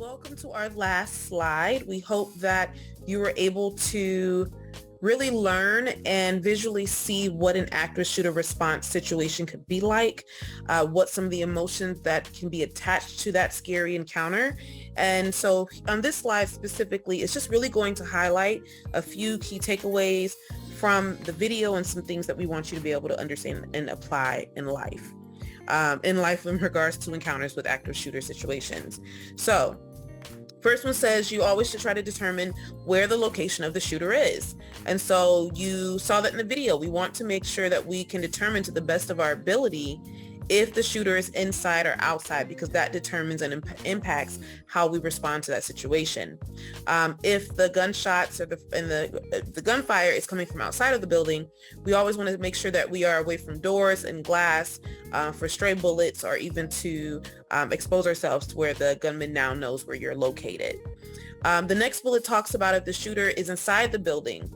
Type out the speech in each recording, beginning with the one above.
welcome to our last slide. We hope that you were able to really learn and visually see what an active shooter response situation could be like, what some of the emotions that can be attached to that scary encounter. And so on this slide specifically, it's just really going to highlight a few key takeaways from the video and some things that we want you to be able to understand and apply in life. In regards to encounters with active shooter situations. So first one says you always should try to determine where the location of the shooter is. And so you saw that in the video. We want to make sure that we can determine to the best of our ability if the shooter is inside or outside, because that determines and impacts how we respond to that situation. If the gunshots or the gunfire is coming from outside of the building, we always want to make sure that we are away from doors and glass for stray bullets, or even to expose ourselves to where the gunman now knows where you're located. The next bullet talks about if the shooter is inside the building,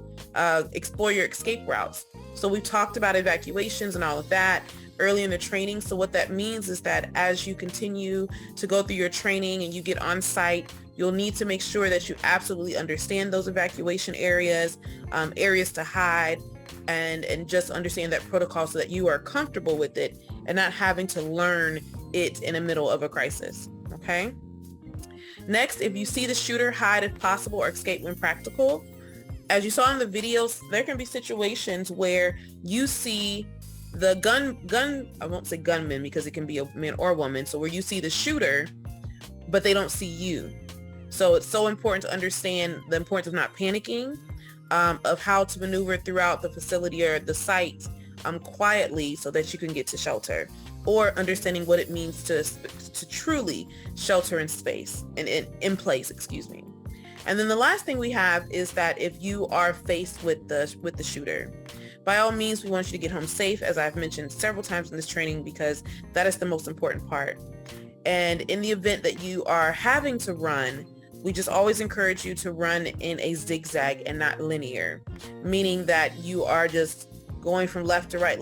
explore your escape routes. So we've talked about evacuations and all of that early in the training. So what that means is that as you continue to go through your training and you get on site, you'll need to make sure that you absolutely understand those evacuation areas, areas to hide, and just understand that protocol so that you are comfortable with it and not having to learn it in the middle of a crisis. Okay. Next, if you see the shooter, hide if possible or escape when practical. As you saw in the videos, there can be situations where you see the I won't say gunman because it can be a man or woman. So where you see the shooter, but they don't see you. So it's so important to understand the importance of not panicking, of how to maneuver throughout the facility or the site quietly so that you can get to shelter, or understanding what it means to truly shelter in space and in place, excuse me. And then the last thing we have is that if you are faced with the shooter, by all means, we want you to get home safe, as I've mentioned several times in this training, because that is the most important part. And in the event that you are having to run, we just always encourage you to run in a zigzag and not linear, meaning that you are just going from left to right,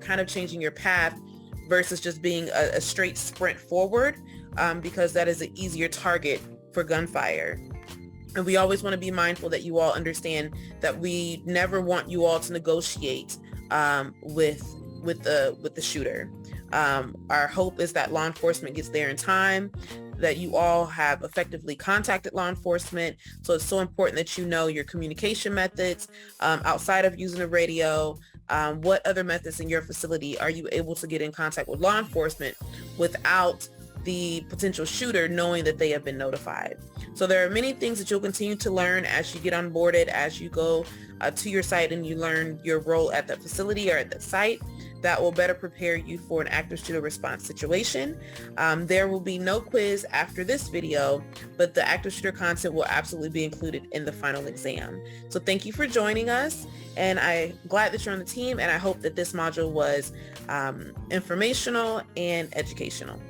kind of changing your path versus just being a straight sprint forward, because that is an easier target for gunfire. And we always want to be mindful that you all understand that we never want you all to negotiate with the shooter. Our hope is that law enforcement gets there in time, that you all have effectively contacted law enforcement. So it's so important that you know your communication methods outside of using the radio. What other methods in your facility are you able to get in contact with law enforcement without the potential shooter knowing that they have been notified? So there are many things that you'll continue to learn as you get onboarded, as you go to your site and you learn your role at that facility or at that site, that will better prepare you for an active shooter response situation. There will be no quiz after this video, but the active shooter content will absolutely be included in the final exam. So thank you for joining us, and I'm glad that you're on the team, and I hope that this module was informational and educational.